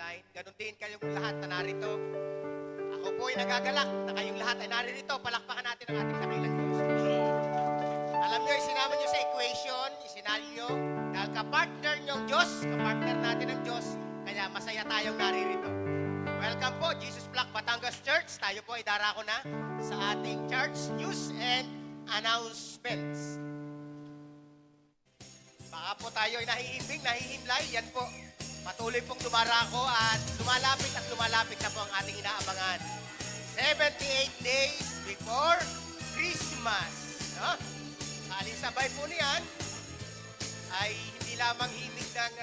online. Ganon din kayong lahat na narito. Ako po ay nagagalak na kayong lahat ay naririto. Palakpakan natin ang ating dakilang Diyos. Alam nyo, isinama nyo sa equation, isinali nyo, dahil kapartner nyo ang Diyos, kapartner natin ang Diyos, kaya masaya tayong naririto. Welcome po, Jesus Black Batangas Church. Tayo po ay darako na sa ating church news and announcements. Baka po tayo ay nahihimbing, nahihimlay, yan po. Patuloy pong dumarako at lumalapit na po ang ating inaabangan. 78 days before Christmas. No? Sabay po niyan ay hindi lamang himig ng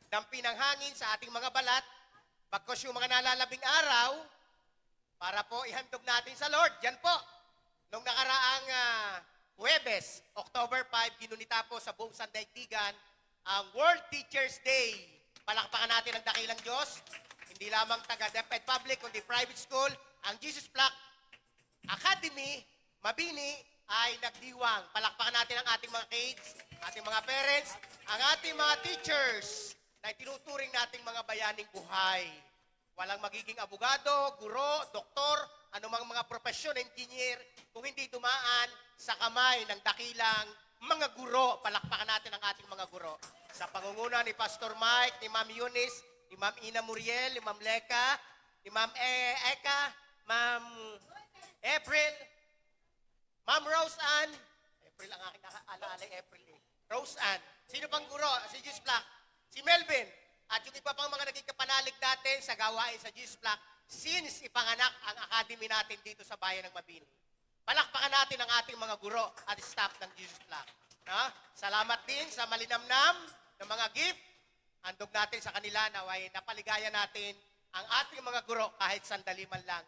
dampi ng hangin sa ating mga balat, bagkos yung mga nalalabing araw, para po ihandog natin sa Lord. Yan po, nung nakaraang Huwebes, October 5, ginunita po sa buong sandaigdigan ang World Teachers Day. Palakpakan natin ang dakilang Diyos. Hindi lamang taga-DepEd Public, kundi private school, ang Jesus Black Academy, Mabini, ay nagdiwang. Palakpakan natin ang ating mga kids, ating mga parents, ang ating mga teachers na itinuturing nating mga bayaning buhay. Walang magiging abogado, guro, doktor, anumang mga profesyon, engineer, kung hindi dumaan sa kamay ng dakilang mga guro. Palakpakan natin ang ating mga guro. Sa pangunguna ni Pastor Mike, ni Ma'am Eunice, ni Ma'am Ina Muriel, ni Ma'am Leka, ni Ma'am Eka, Ma'am April, Ma'am Rose Ann, April ang aking nakaalala, April eh. Rose Ann. Sino pang guro? Si Jesus Black. Si Melvin. At yung iba pang mga naging kapanalig natin sa gawain sa Jesus Black since ipanganak ang academy natin dito sa bayan ng Mabini. Palakpakan natin ang ating mga guro at staff ng Jesus Black. No? Salamat din sa malinamnam ng mga gift. Handog natin sa kanila na napaligaya natin ang ating mga guro kahit sandali man lang.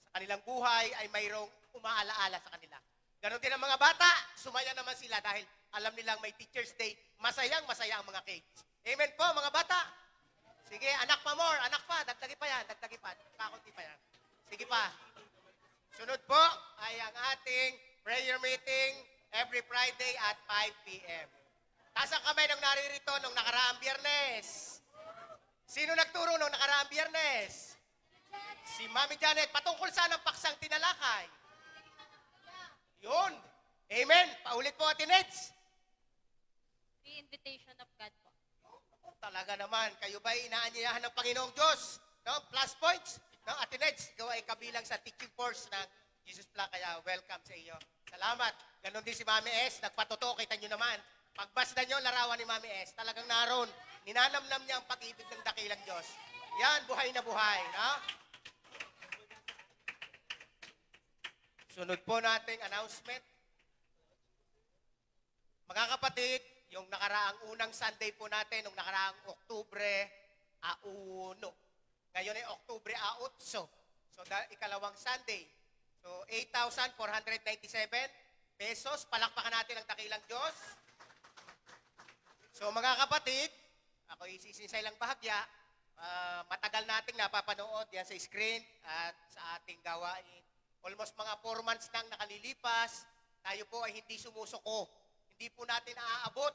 Sa kanilang buhay ay mayroong umaalaala sa kanila. Ganon din ang mga bata, sumaya naman sila dahil alam nilang may Teacher's Day, masayang-masaya ang mga kids. Amen po, mga bata. Sige, anak pa more, anak pa, dagdagi pa yan, kakunti pa yan. Sige pa. Sunod po ay ang ating prayer meeting every Friday at 5 p.m. Taas ang kamay ng naririto nung nakaraang Biyernes. Sino nagturo nung nakaraang Biyernes? Si Mami Janet, patungkol saan ang paksang tinalakay? Yun. Amen. Paulit po, Ate Neds. The invitation of God po. Talaga naman, kayo ba'y inaanyayahan ng Panginoong Diyos? No? Plus points? No? Ate Neds, ikaw ay kabilang sa teaching force ng Jesus Black, kaya welcome sa iyo. Salamat. Ganon din si Mami S. Nagpatotoo, kita nyo naman. Pagbasda nyo, larawan ni Mami S. Talagang naroon. Ninanamnam niya ang pag-ibig ng dakilang Diyos. Yan, buhay na buhay. No? Sunod po nating announcement. Mga kapatid, yung nakaraang unang Sunday po natin, nung nakaraang Oktubre 1. Ngayon ay Oktubre 8. So, ikalawang Sunday. So, 8,497 pesos. Palakpakan natin ang dakilang Diyos. So, mga kapatid, ako isisinsay lang bahagya. Matagal nating napapanood yan sa screen at sa ating gawain. Almost mga 4 months nang nakalilipas, tayo po ay hindi sumusuko. Hindi po natin naaabot.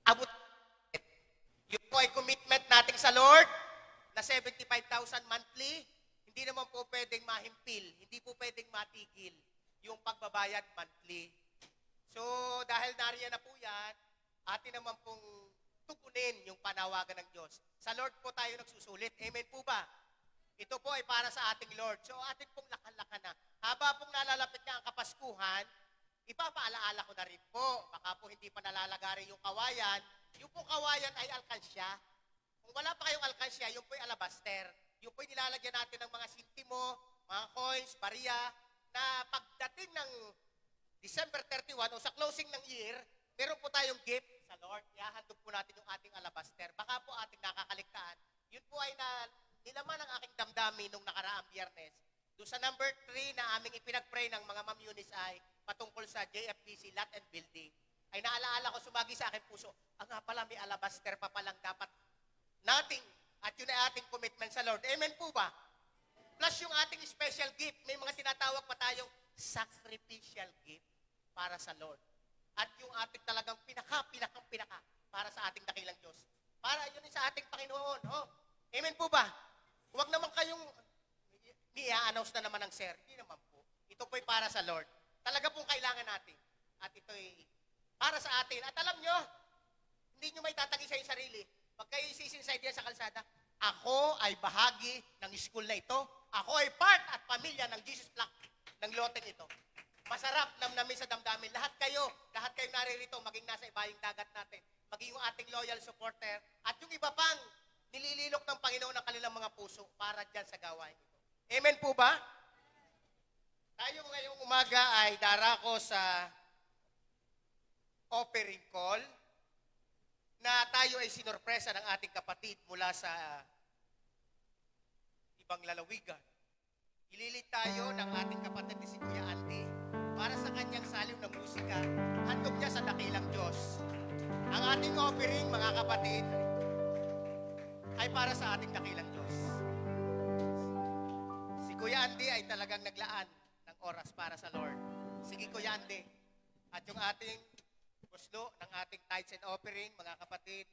Abot. Yun po ay commitment natin sa Lord na 75,000 monthly. Hindi naman po pwedeng mahimpil, hindi po pwedeng matigil yung pagbabayad monthly. So, dahil nariyan na po yan, atin naman pong tugunin yung panawagan ng Diyos. Sa Lord po tayo nagsusulit. Amen po ba? Ito po ay para sa ating Lord. So, atin pong lakan-lakan na. Haba pong nalalapit na ang Kapaskuhan, ipapaalaala ko na rin po. Baka po hindi pa nalalagari yung kawayan. Yung pong kawayan ay alkansya. Kung wala pa kayong alkansya, yung po ay alabaster. Yung po'y nilalagyan natin ng mga sintimo, mga coins, barya, na pagdating ng December 31 o sa closing ng year, meron po tayong gift sa Lord. Ihahandog po natin yung ating alabaster. Baka po ating nakakaligtaan. Yun po ay nilaman ng aking damdamin nung nakaraang Biyernes. Doon sa number 3 na aming ipinag-pray ng mga Ma'am Eunice ay patungkol sa JFBC Lot and Building. Ay naalaala ko, sumagi sa akin puso, nga pala may alabaster pa palang dapat nating At yun ay ating commitment sa Lord. Amen po ba? Plus yung ating special gift. May mga tinatawag pa tayong sacrificial gift para sa Lord. At yung ating talagang pinaka para sa ating dakilang Diyos. Para yun sa ating Panginoon. Oh. Amen po ba? Huwag naman kayong i-announce na naman ng sir. Hindi naman po. Ito po'y para sa Lord. Talaga pong kailangan natin. At ito'y para sa atin. At alam nyo, hindi nyo may tatagi sa yung sarili. Pag kayo isinside yan sa kalsada, ako ay bahagi ng school na ito. Ako ay part at pamilya ng Jesus Flock ng loteng ito. Masarap namnamin sa damdamin. Lahat kayo naririto, maging nasa ibayong dagat natin, maging yung ating loyal supporter, at yung iba pang nilililok ng Panginoon ng kanilang mga puso para dyan sa gawain ito. Amen po ba? Tayo ngayong umaga ay darako sa offering call na tayo ay sinorpresa ng ating kapatid mula sa ibang lalawigan. Ililit tayo ng ating kapatid ni si Kuya Andy para sa kanyang saliw na musika, handog niya sa dakilang Diyos. Ang ating offering, mga kapatid, ay para sa ating dakilang Diyos. Si Kuya Andy ay talagang naglaan ng oras para sa Lord. Sige, Kuya Andy. At yung ating guslo ng ating tithes and offering, mga kapatid,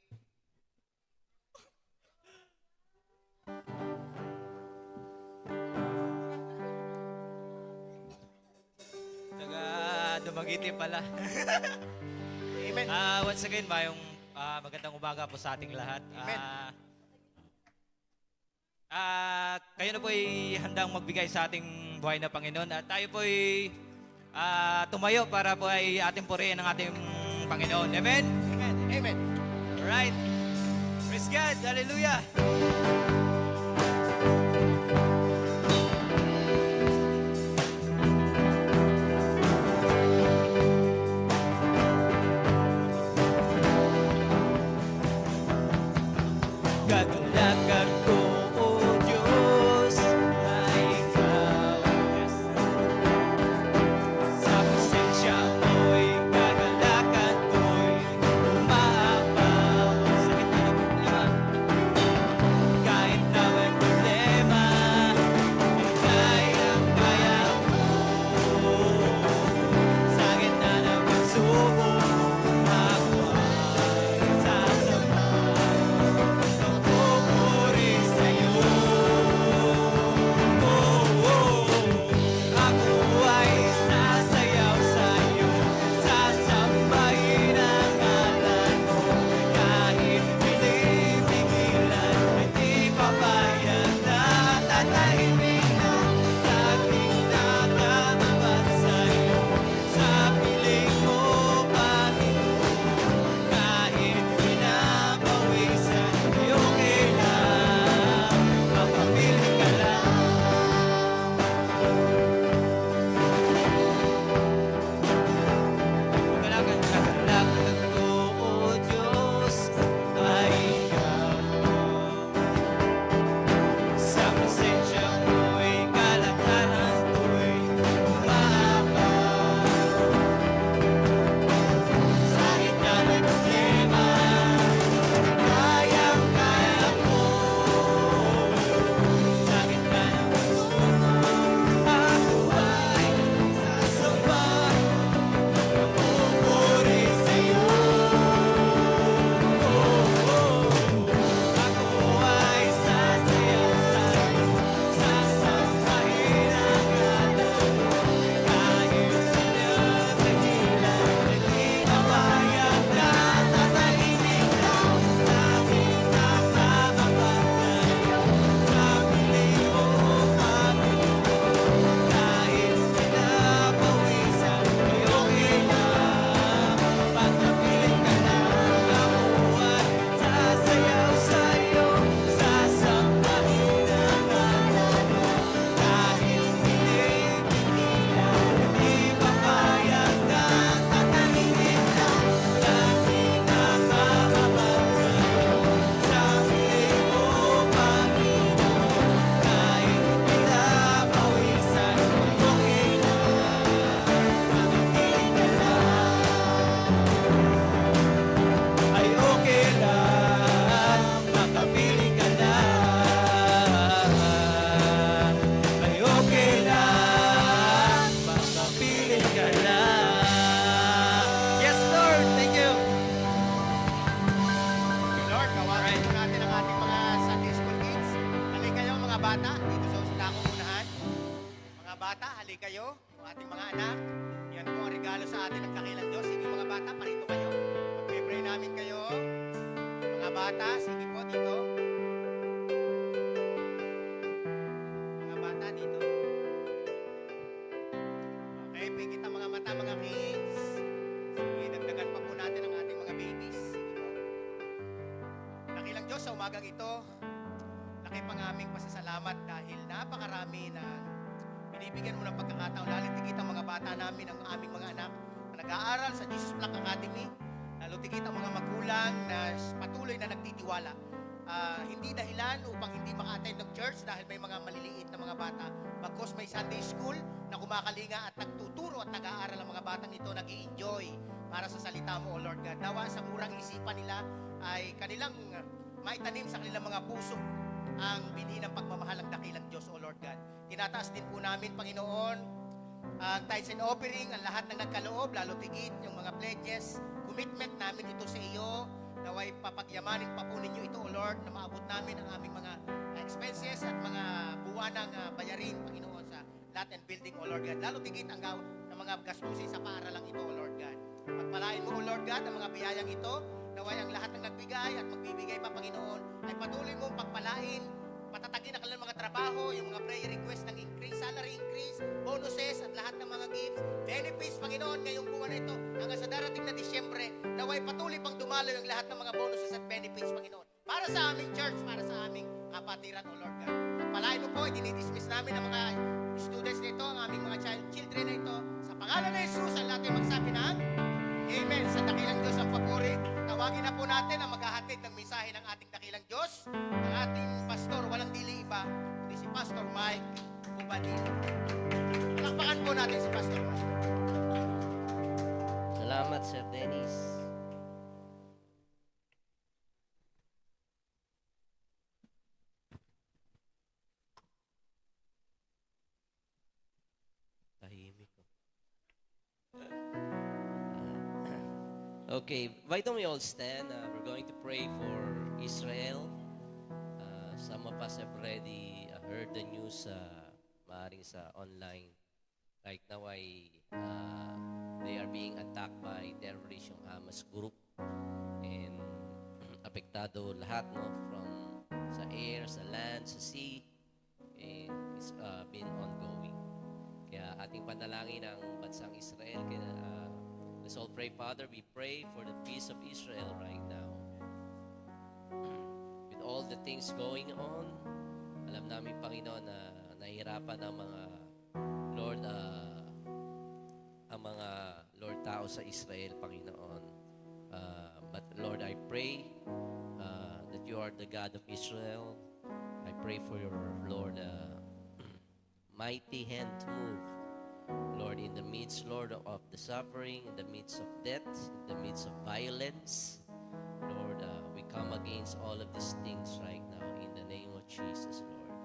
Dumaguete pala. Amen. Once again, mayong magandang umaga po sa ating lahat. Amen. Kayo na po ay handang magbigay sa ating buhay na Panginoon at tayo po ay tumayo para po ay ating purihin ang ating Panginoon. Amen? Amen. Amen. Alright. Praise God. Hallelujah. Kagalakan ko, O Diyos, na Ikaw sa presensya mo'y kagalakan ko'y umaapaw sa gitna ng problema. Kahit bata, sige po dito. Mga bata dito. Okay, pigit ang mga mata, mga kids. Sige, dagdagan pa po natin ang ating mga babies. Sige po. Dakilang Diyos sa umagang ito, laki pang aming pasasalamat dahil napakarami na binibigyan mo ng pagkakataon. Lalo tigit ang mga bata namin, ang aming mga anak na nag-aaral sa Jesus Black Academy. Lalo tigit ang mga magulang na patuloy na nagtitiwala. Hindi dahilan upang hindi maka-attend ng church dahil may mga maliliit na mga bata. Bagkus may Sunday school na kumakalinga at nagtuturo at nag-aaral ang mga batang ito, nag-i-enjoy para sa salita mo, O Lord God. Nawa sa murang isipan nila ay kanilang maitanim sa kanilang mga puso ang binhi ng pagmamahal ng dakilang Diyos, O Lord God. Tinataas din po namin, Panginoon, ang tithes and offering, ang lahat ng nagkaloob, lalo tigit, yung mga pledges, commitment namin ito sa iyo, naway papagyamanin pa po ninyo ito, O Lord, na maabot namin ang aming mga expenses at mga buwanang bayarin, Panginoon, sa lot and building, O Lord God. Lalo tigit ang ng mga gastusin sa paaralang ito, O Lord God. Pagpalain mo, O Lord God, ang mga biyayang ito, naway ang lahat ng nagbigay at magbibigay pa, Panginoon, ay patuloy mong pagpalain, patatagin ang kanilang mga trabaho, yung mga prayer request ng increase, salary increase, bonuses, at lahat ng mga gifts, benefits, Panginoon, ngayong buwan na ito, hanggang sa darating na Disyembre, naway patuloy pang dumaloy ang lahat ng mga bonuses at benefits, Panginoon, para sa aming church, para sa aming kapatiran, O Lord God. Pagpalain mo po, dinidismiss namin ang mga students nito, ang aming mga children na ito, sa pangalan ng Jesus, ang lahat ay magsabi ng Amen. Sa dakilang Diyos ang papuri. Tawagin na po natin ang maghahatid ng mensahe ng ating dakilang Diyos, ang ating pastor, walang dili iba, kundi si Pastor Mike Ubadin. Palakpakan po natin si Pastor Mike. Salamat, Sir Dennis. Tahimik ko. Okay, why don't we all stand? We're going to pray for Israel. Some of us have already heard the news maaring sa online. Right now they are being attacked by terrorist yung Hamas group. And apektado lahat, no? From sa air, sa land, sa sea. And it's been ongoing. Kaya ating panalangin ang bansang Israel. Kaya let's all pray, Father. We pray for the peace of Israel right now. With all the things going on, alam namin, Panginoon, na nahihirapan ang mga Lord, ang mga Lord tao sa Israel, Panginoon. But Lord, I pray that you are the God of Israel. I pray for your Lord mighty hand to move. Lord, in the midst, Lord, of the suffering, in the midst of death, in the midst of violence, Lord, we come against all of these things right now in the name of Jesus, Lord.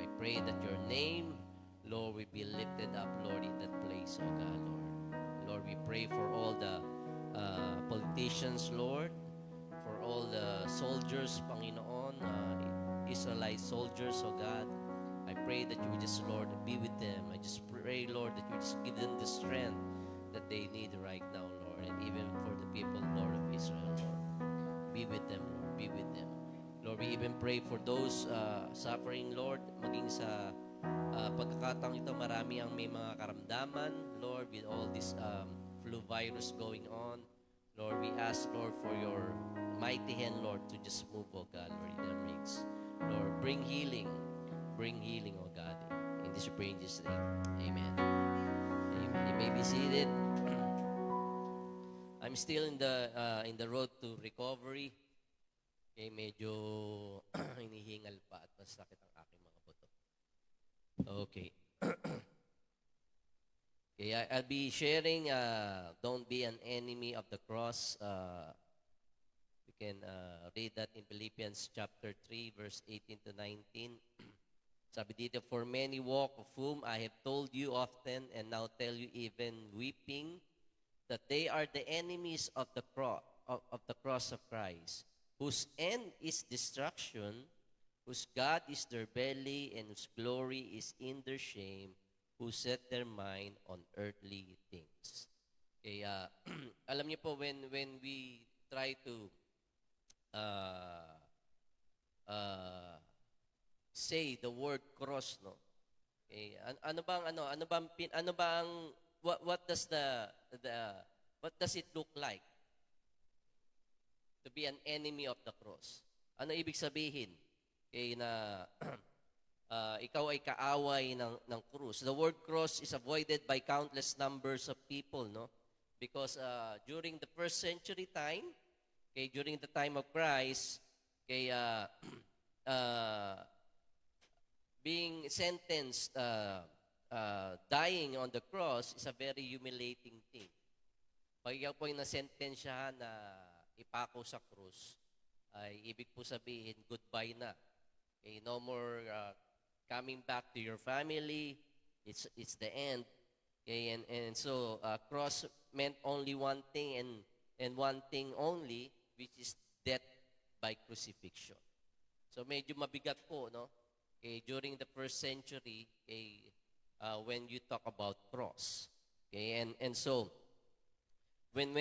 I pray that your name, Lord, will be lifted up, Lord, in that place, oh God, Lord. Lord, we pray for all the politicians, Lord, for all the soldiers, Panginoon, Israelite soldiers, oh God. I pray that you would just, Lord, be with them. I just pray, Lord, that you would just give them the strength that they need right now, Lord. And even for the people, Lord, of Israel, Lord. Be with them, Lord. Be with them. Lord, we even pray for those suffering, Lord. Maging sa pagkakataong ito, marami ang may mga karamdaman, Lord, with all this flu virus going on. Lord, we ask, Lord, for your mighty hand, Lord, to just move, oh God, Lord, in their midst. Lord, bring healing. Bring healing, oh God, in this prayer in Jesus' name. Amen. Amen. You may be seated. I'm still in the road to recovery. Okay, medyo hinihingal pa at masakit ang aking mga buto. Okay. Okay, I'll be sharing don't be an enemy of the cross. You can read that in Philippians chapter 3, verse 18 to 19. Sabi dito, for many walk of whom I have told you often and now tell you even weeping, that they are the enemies of the cross of Christ, whose end is destruction, whose God is their belly, and whose glory is in their shame, who set their mind on earthly things. Kaya, alam niyo po, when we try to uh, say the word cross, no? Okay, ano bang what does the what does it look like to be an enemy of the cross? Ano ibig sabihin? Okay, na ikaw ay kaaway ng krus. The word cross is avoided by countless numbers of people, no? Because during the first century time, okay, during the time of Christ, okay, uh, being sentenced, dying on the cross is a very humiliating thing. Pag ikaw po yung nasentensyahan na ipako sa krus, ay ibig po sabihin, goodbye na. Okay, no more coming back to your family. It's the end. Okay, and so cross meant only one thing and one thing only, which is death by crucifixion. So medyo mabigat po, no? Okay, during the first century, okay, when you talk about cross. Okay, and so when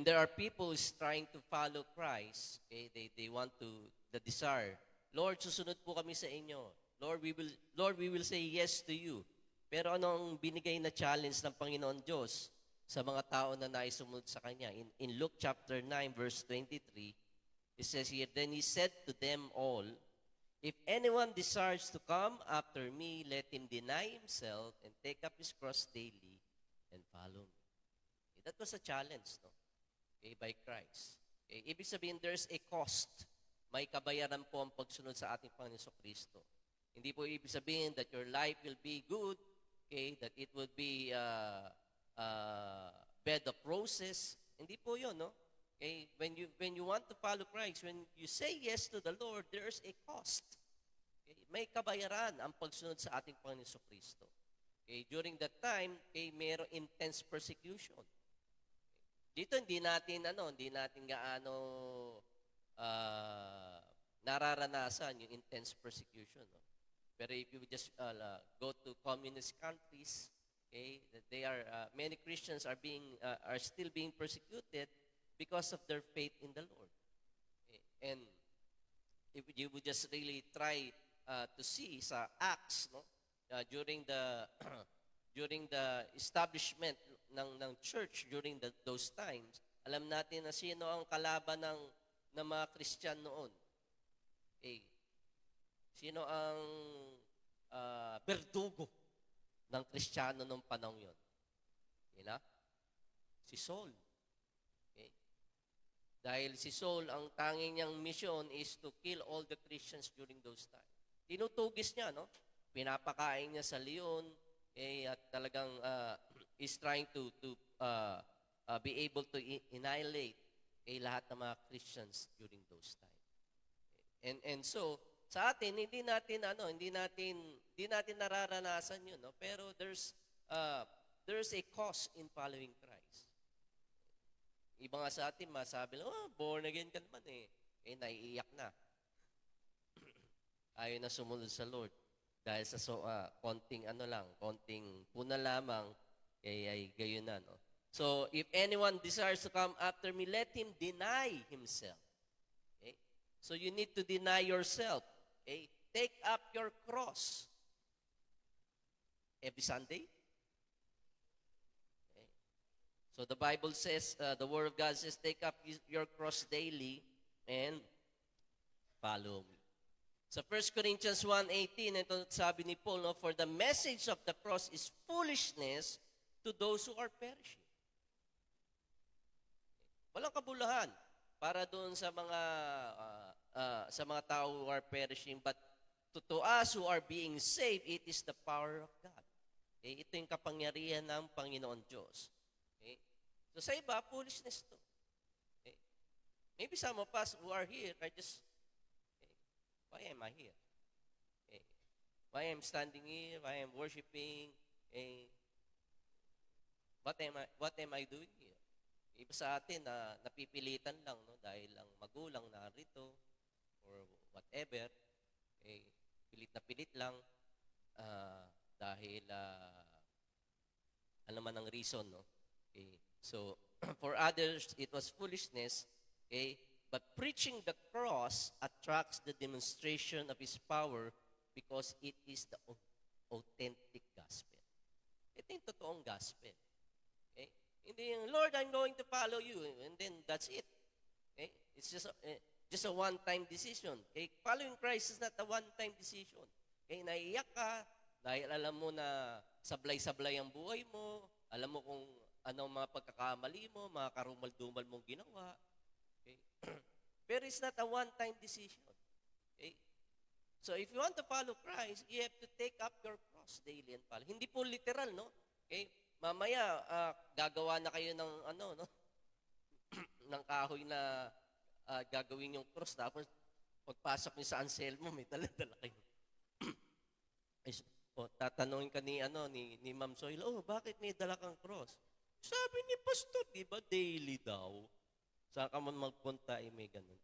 there are people who's trying to follow Christ, okay, they want to the desire, Lord, susunod po kami sa inyo. Lord, we will say yes to you. Pero anong binigay na challenge ng Panginoon Diyos sa mga tao na naisumunod sa Kanya? In Luke chapter 9, verse 23, it says here, Then He said to them all, If anyone desires to come after me, let him deny himself and take up his cross daily and follow me. Okay, that was a challenge, no? Okay, by Christ. Okay, ibig sabihin, there's a cost. May kabayaran po ang pagsunod sa ating Panginoon Kristo. Hindi po ibig sabihin that your life will be good, okay, that it will be bed of roses. Hindi po yun, no? Okay, when you want to follow Christ, when you say yes to the Lord, there's a cost. Okay, may kabayaran ang pagsunod sa ating Panginoon Kristo. Okay, during that time, okay, mayroong intense persecution. Dito hindi natin gaano nararanasan yung intense persecution, no? Pero if you just go to communist countries, okay, that they are many Christians are still being persecuted because of their faith in the Lord. Okay? And if you would just really try to see sa Acts, no, during the during the establishment ng church during those times, alam natin na sino ang kalaban ng mga Christian noon. Okay. Sino ang berdugo ng Kristiyano nung panahon yon? Si Saul. Okay. Dahil si Saul, ang tanging niyang mission is to kill all the Christians during those times. Tinutugis niya, no? Pinapakain niya sa leon, at talagang is trying to be able to annihilate lahat ng mga Christians during those times. And so sa atin hindi natin nararanasan 'yun, no? Pero there's a cost in following Christ. Iba nga sa atin masabi, born again ka naman naiiyak na. Ayaw na sumunod sa Lord dahil sa konting puna lamang ay gayon na, no? So if anyone desires to come after me, let him deny himself. Okay? So you need to deny yourself. Okay? Take up your cross every Sunday. Okay? So the Bible says, the Word of God says, take up your cross daily and follow me. Sa 1 Corinthians 1:18, ito sabi ni Paul, no, for the message of the cross is foolishness to those who are perishing. Walang kabuluhan para doon sa mga tao who are perishing, but to us who are being saved, it is the power of God. Okay? Ito yung kapangyarihan ng Panginoon Diyos. Okay? So sa iba, foolishness to. Okay? Maybe some of us who are here are just, why am I here? Okay? Why am I standing here? Why am I worshiping? Okay? What am I doing here? Iba sa atin na napipilitan lang, no, dahil lang magulang narito or whatever, pilit na pilit lang dahil ano man ang reason, no? Okay. So for others it was foolishness, okay? But preaching the cross attracts the demonstration of His power because it is the authentic gospel. Ito yung totoong gospel. Okay? Hindi yung, Lord, I'm going to follow you. And then that's it. Okay? It's just a one-time decision. Okay? Following Christ is not a one-time decision. Okay? Naiiyak ka dahil alam mo na sablay-sablay ang buhay mo, alam mo kung ano ang mga pagkakamali mo, mga karumal-dumal mong ginawa. Okay? Pero it's not a one-time decision. Okay? So if you want to follow Christ, you have to take up your cross daily and follow. Hindi po literal, no? Okay? Mamaya gagawa na kayo ng ano, no? ng kahoy na gagawin yung cross, tapos pagpasok niyo sa Anselmo, may dala-dala kayo. Tatanungin ka ni Ma'am Soil, bakit may dala kang cross? Sabi ni Pastor, di ba daily daw? Saan ka man magpunta, may ganun.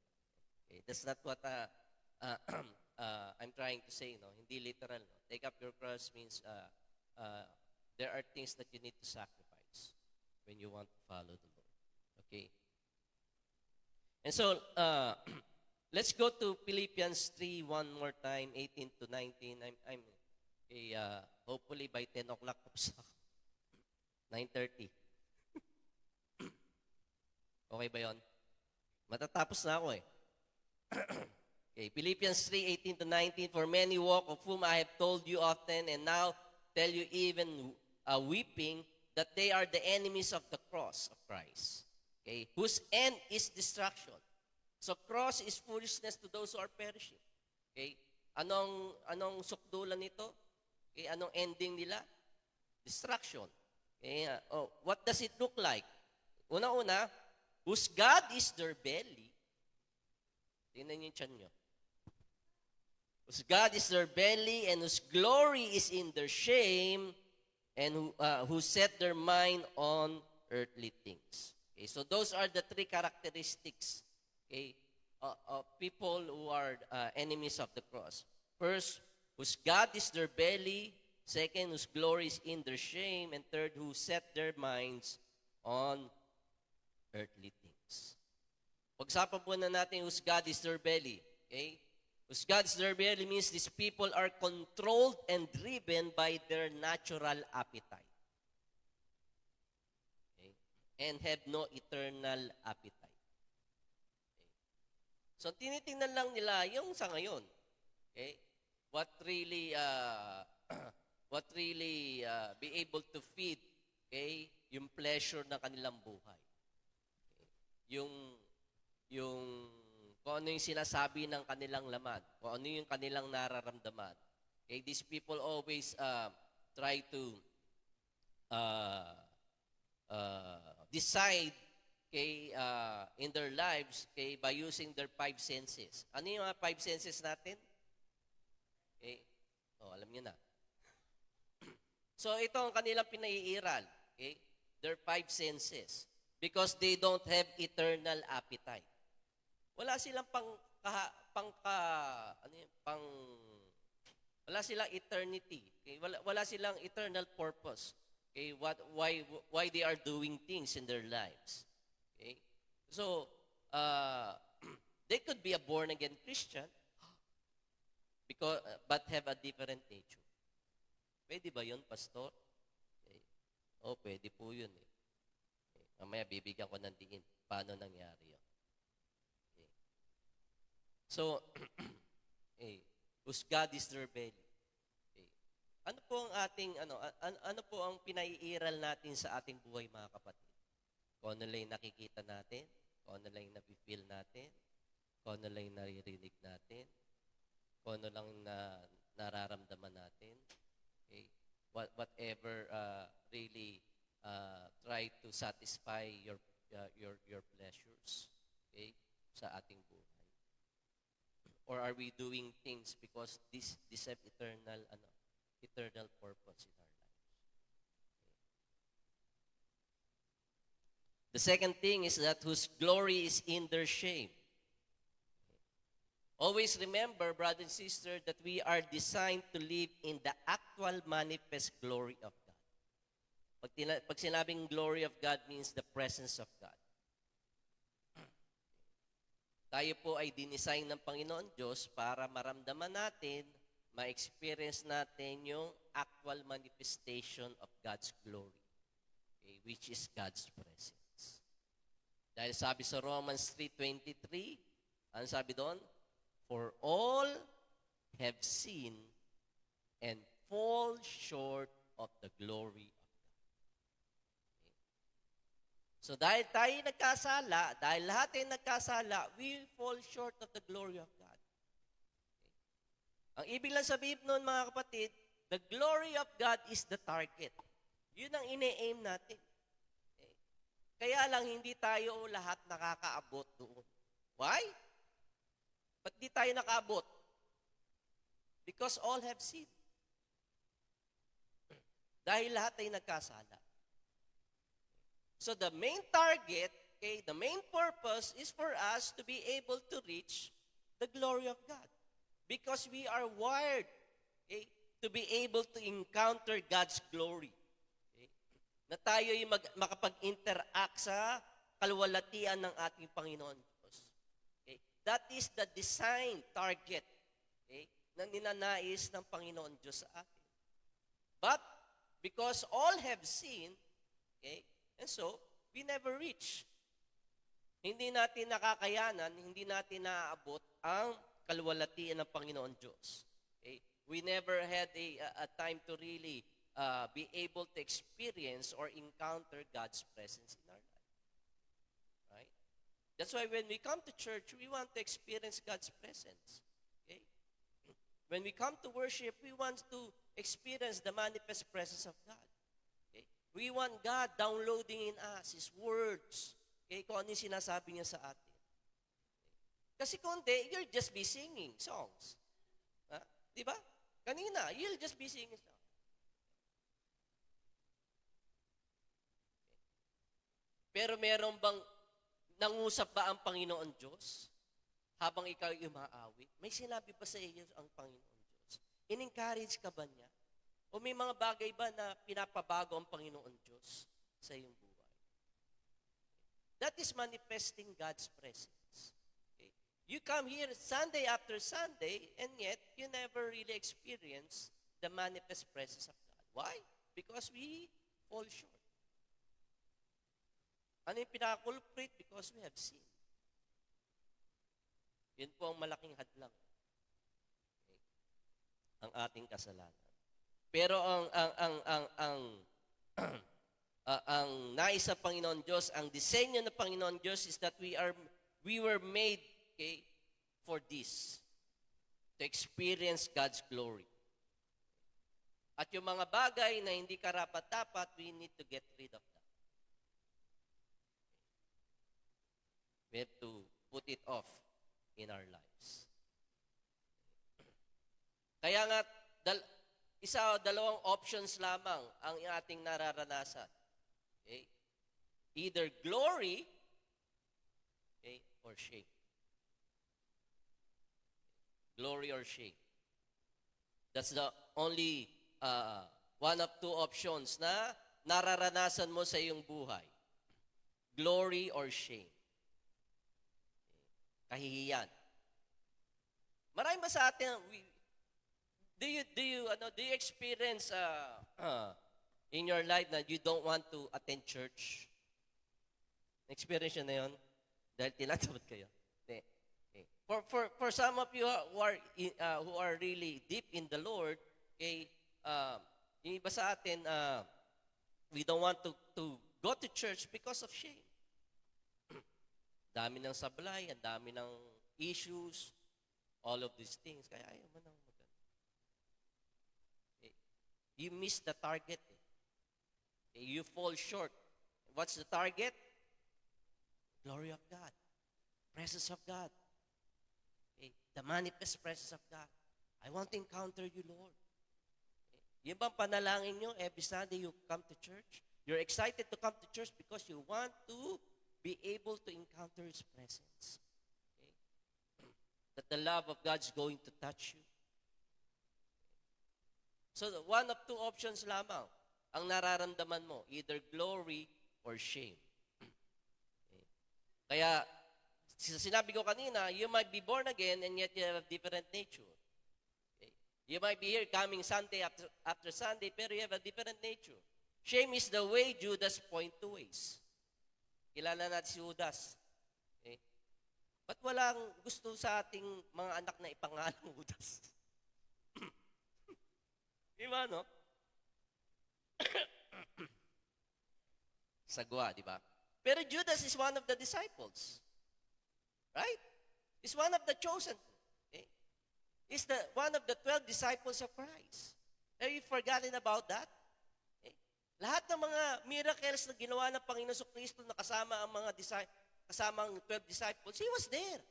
Okay, that's not what I'm trying to say, no? Hindi literal, no? Take up your cross means there are things that you need to sacrifice when you want to follow the Lord. Okay? And so, let's go to Philippians 3 one more time, 18 to 19. Hopefully by 10 o'clock tapos ako. 9:30. Okay ba yun? Matatapos na ako eh. Okay, Philippians 3:18 to 19. For many walk, of whom I have told you often, and now tell you even weeping, that they are the enemies of the cross of Christ. Okay, whose end is destruction. So cross is foolishness to those who are perishing. Okay, anong sukdulan nito? Okay, anong ending nila? Destruction. Okay, what does it look like? Una-una, whose God is their belly. Tingnan niyo yung tiyan nyo. Whose God is their belly, and whose glory is in their shame, and who set their mind on earthly things. Okay, so those are the three characteristics, okay, of people who are enemies of the cross. First, whose God is their belly. Second, whose glory is in their shame. And third, who set their minds on earthly things. Pag-usapan po na natin whose God is their belly. Okay? Whose God is their belly means these people are controlled and driven by their natural appetite. Okay? And have no eternal appetite. Okay? So, tinitingnan lang nila yung sa ngayon. Okay? What really be able to feed, okay, yung pleasure ng kanilang buhay. Okay? Yung kung ano yung sinasabi ng kanilang laman, kung ano yung kanilang nararamdaman. Okay, these people always try to decide, okay, in their lives, okay, by using their five senses. Ano yung mga five senses natin? Okay, alam niyo na. So ito ang kanilang pinaiiral, okay? Their five senses, because they don't have eternal appetite. Wala silang wala silang eternity. Okay? Wala silang eternal purpose. Okay? Why they are doing things in their lives. Okay? So, they could be a born again Christian, but have a different nature. Pwede ba yun, Pastor? Okay. Pwede po yun eh. Okay. Mamaya bibigyan ko ng diin. Paano nangyari yun? Okay. So, whose God is their belly. Okay. Ano po ang ating, ano po ang pinaiiral natin sa ating buhay, mga kapatid? Kung ano lang yung nakikita natin, kung ano lang yung napifeel natin, kung ano lang yung naririnig natin, kung ano lang na nararamdaman natin. Okay? Whatever really try to satisfy your pleasures, okay, sa ating buhay. Or are we doing things because this have eternal purpose in our lives? Okay. The second thing is that whose glory is in their shame. Always remember, brother and sister, that we are designed to live in the actual manifest glory of God. Pag sinabing glory of God means the presence of God. tayo po ay dinesign ng Panginoon Diyos para maramdaman natin, ma-experience natin yung actual manifestation of God's glory, okay, which is God's presence. Dahil sabi sa Romans 3:23, ano sabi doon? For all have sinned and fall short of the glory of God. So dahil tayo nagkasala, dahil lahat tayo nagkasala, we fall short of the glory of God. Ang ibig lang sabihin noon, mga kapatid, the glory of God is the target. Yun ang ine-aim natin. Kaya lang hindi tayo lahat nakakaabot doon. Why? Ba't di tayo nakaabot? Because all have sinned. Dahil lahat ay nagkasala. So the main target, okay, the main purpose is for us to be able to reach the glory of God. Because we are wired, okay, to be able to encounter God's glory. Okay? Na tayo ay makapag-interact sa kaluwalhatian ng ating Panginoon Diyos. Okay? That is the design target, okay, na ninanais ng Panginoon Diyos sa atin. But because all have sinned, okay, and so we never reach. Hindi natin nakakayanan, hindi natin naaabot ang kaluwalhatian ng Panginoon Diyos. Okay? We never had a time to really be able to experience or encounter God's presence in our life. Right? That's why when we come to church, we want to experience God's presence. Okay? When we come to worship, we want to experience the manifest presence of God. Okay? We want God downloading in us His words. Okay? Kung ano yung sinasabi niya sa atin. Kasi kundi, you'll just be singing songs. Ha? Di ba? Kanina, you'll just be singing songs. Pero meron bang nangusap ba ang Panginoon Diyos habang ikaw ay umaawit? May sinabi ba sa iyo ang Panginoon Diyos? In-encourage ka ba niya? O may mga bagay ba na pinapabago ang Panginoon Diyos sa iyong buhay? That is manifesting God's presence. You come here Sunday after Sunday, and yet you never really experience the manifest presence of God. Why? Because we fall short. Ano yung pinaka-culprit? Because we have sinned. Yun po ang malaking hadlang. Okay. Ang ating kasalanan. Pero ang nais sa Panginoon Diyos, ang disenyo ng Panginoon Diyos is that we were made, okay, for this, to experience God's glory. At yung mga bagay na hindi karapat-dapat, we need to get rid of that. We have to put it off in our lives. Kaya nga, isa o dalawang options lamang ang ating nararanasan. Okay? Either glory, okay, or shame. Glory or shame. That's the only one of two options na nararanasan mo sa iyong buhay. Glory or shame. Kahihiyan. Marami ba sa atin, do you experience in your life that you don't want to attend church? Experience na yun? Dahil tinatamad kayo. Okay. For some of you who are really deep in the Lord, okay, yung iba sa atin, we don't want to go to church because of shame. Dami ng sablay, ang dami ng issues, all of these things. Kaya ayaw mo nang magano. Okay. You miss the target. Okay. You fall short. What's the target? Glory of God. Presence of God. Okay. The manifest presence of God. I want to encounter you, Lord. Okay. Yung bang panalangin nyo every Sunday you come to church? You're excited to come to church because you want to be able to encounter His presence. Okay. That the love of God is going to touch you. So one of two options lamang ang nararamdaman mo, either glory or shame. Okay. Kaya Sinabi ko kanina, you might be born again and yet you have a different nature. Okay? You might be here coming Sunday after Sunday, pero you have a different nature. Shame is the way Judas point to ways. Kilala natin si Judas. Okay? Ba't walang gusto sa ating mga anak na ipangalang Judas? Di ba, no? Sagwa, di ba? Pero Judas is one of the disciples. Right? He's one of the chosen. Okay? He's one of the 12 disciples of Christ. Have you forgotten about that? Okay? Lahat ng mga miracles na ginawa ng Panginoon Kristo na kasama ang mga kasama ang 12 disciples, he was there.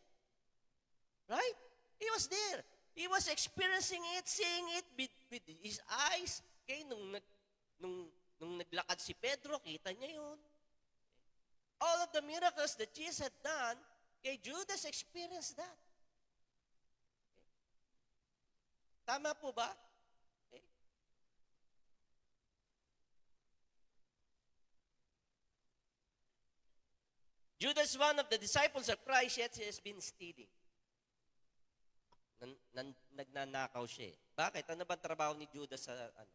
Right? He was there. He was experiencing it, seeing it with his eyes. Okay? Nung naglakad si Pedro, kita niya yun. All of the miracles that Jesus had done, okay, Judas experienced that. Okay. Tama po ba? Okay. Judas, one of the disciples of Christ, yet he has been stealing. Nagnanakaw siya. Bakit? Ano ba trabaho ni Judas sa ano?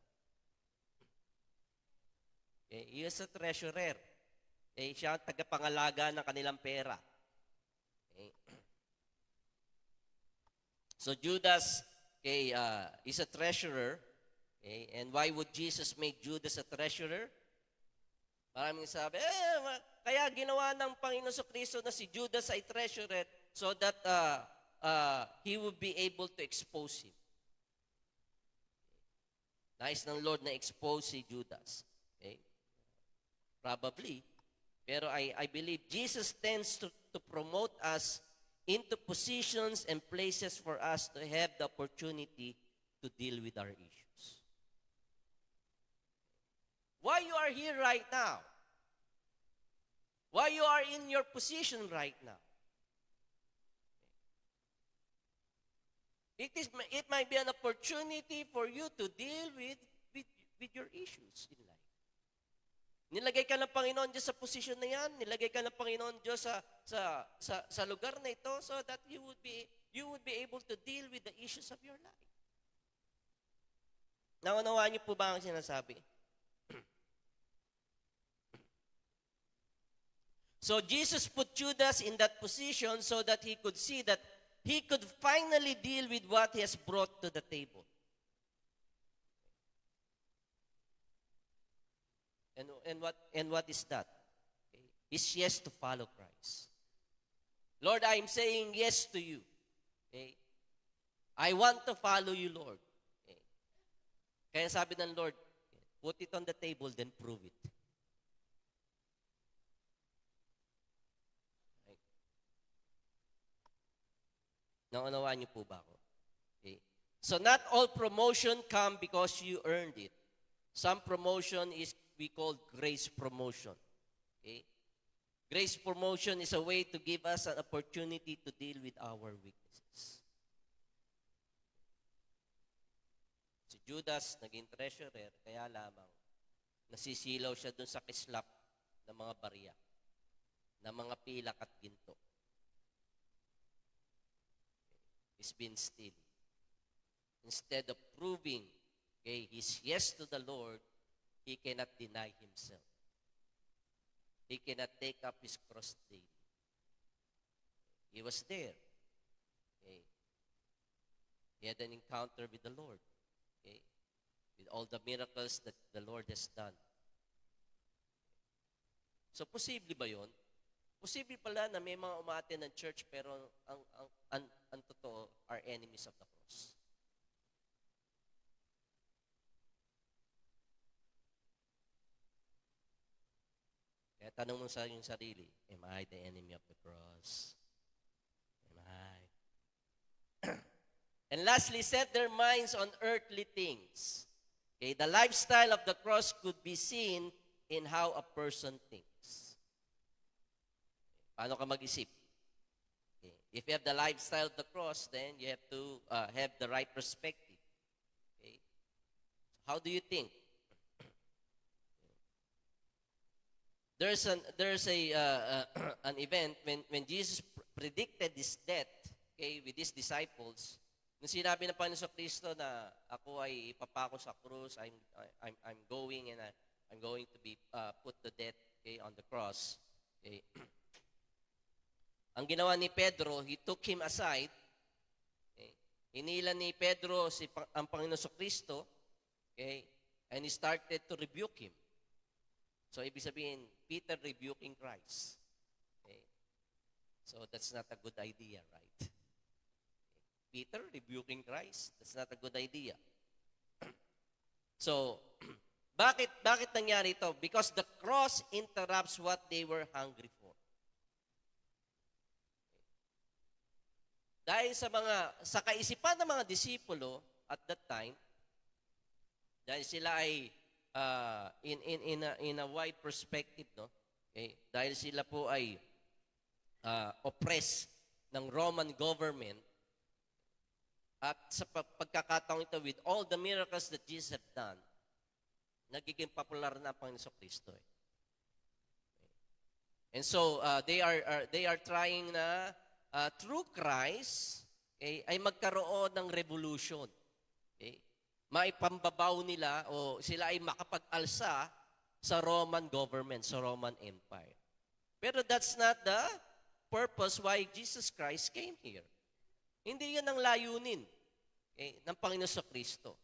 Okay. He is a treasurer. Okay. Siya ang tagapangalaga ng kanilang pera. Okay. So Judas, okay, is a treasurer. Okay. And why would Jesus make Judas a treasurer? Maraming sabi, kaya ginawa ng Panginoon Kristo na si Judas ay treasurer so that he would be able to expose him. Nais ng Lord na expose si Judas. Okay? Probably. Pero I believe Jesus tends to promote us into positions and places for us to have the opportunity to deal with our issues. Why you are here right now? Why you are in your position right now? It might be an opportunity for you to deal with your issues in life. Nilagay ka ng Panginoon Diyos sa posisyon na yan. Nilagay ka ng Panginoon Diyos sa lugar na ito so that you would be able to deal with the issues of your life. Naunawaan niyo po ba ang sinasabi? So Jesus put Judas in that position so that he could see that he could finally deal with what he has brought to the table. And what is that? Okay. It's yes to follow Christ. Lord, I'm saying yes to you. Okay. I want to follow you, Lord. Okay. Kaya sabi ng Lord, put it on the table, then prove it. Okay. Naunawaan niyo po ba ako? Okay. So not all promotion come because you earned it. Some promotion is we call grace promotion. Okay? Grace promotion is a way to give us an opportunity to deal with our weaknesses. Si Judas, naging treasurer, kaya lamang nasisilaw siya dun sa kislap ng mga barya, ng mga pilak at ginto. He's been stealing. Instead of proving his yes to the Lord, he cannot deny himself. He cannot take up his cross daily. He was there. Okay. He had an encounter with the Lord. Okay. With all the miracles that the Lord has done. So, posible ba yun? Posible pala na may mga umaattend ng church pero ang totoo are enemies of the cross. Kaya tanong mo sa iyong sarili, am I the enemy of the cross? Am I? And lastly, set their minds on earthly things. Okay, the lifestyle of the cross could be seen in how a person thinks. Paano ka mag-isip? Okay. If you have the lifestyle of the cross, then you have to have the right perspective. Okay. So how do you think? There's an event when Jesus predicted his death, okay, with his disciples, nung sinabi ng Panginoon Kristo na ako ay ipapako sa krus, I'm going and I'm going to be put to death, okay, on the cross. Okay. Ang ginawa ni Pedro, he took him aside. Okay. Hinila ni Pedro ang Panginoon Kristo, okay, and he started to rebuke him. So, ibig sabihin, Peter rebuking Christ. Okay. So, that's not a good idea, right? Okay. Peter rebuking Christ, that's not a good idea. So, bakit nangyari ito? Because the cross interrupts what they were hungry for. Dahil sa kaisipan ng mga disipulo at that time, dahil sila ay in a wide perspective, no? Okay? Dahil sila po ay oppressed ng Roman government, at sa pagkakataong ito, with all the miracles that Jesus have done, nagiging popular na ang Panginoon Kristo. Okay? And so they are trying na through Christ, okay, ay magkaroon ng revolution. Okay? Maipambabaw nila o sila ay makapag-alsa sa Roman government, sa Roman Empire. Pero that's not the purpose why Jesus Christ came here. Hindi yun ang layunin, okay, ng Panginoon Kristo.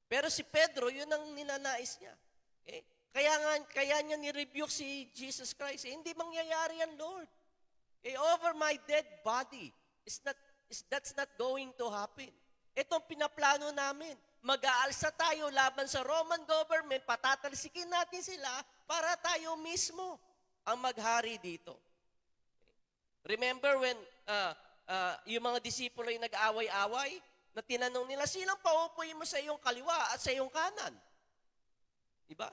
Pero si Pedro, yun ang ninanais niya. Okay? Kaya niya ni-rebuke si Jesus Christ. Hindi mangyayari yan, Lord. Okay, over my dead body. That's not going to happen. Itong pinaplano namin. Mag-aalsa tayo laban sa Roman government, patatalsikin natin sila para tayo mismo ang maghari dito. Remember when yung mga disipulo yung nag-away-away, na tinanong nila, sinong paupuin mo sa iyong kaliwa at sa iyong kanan? Diba?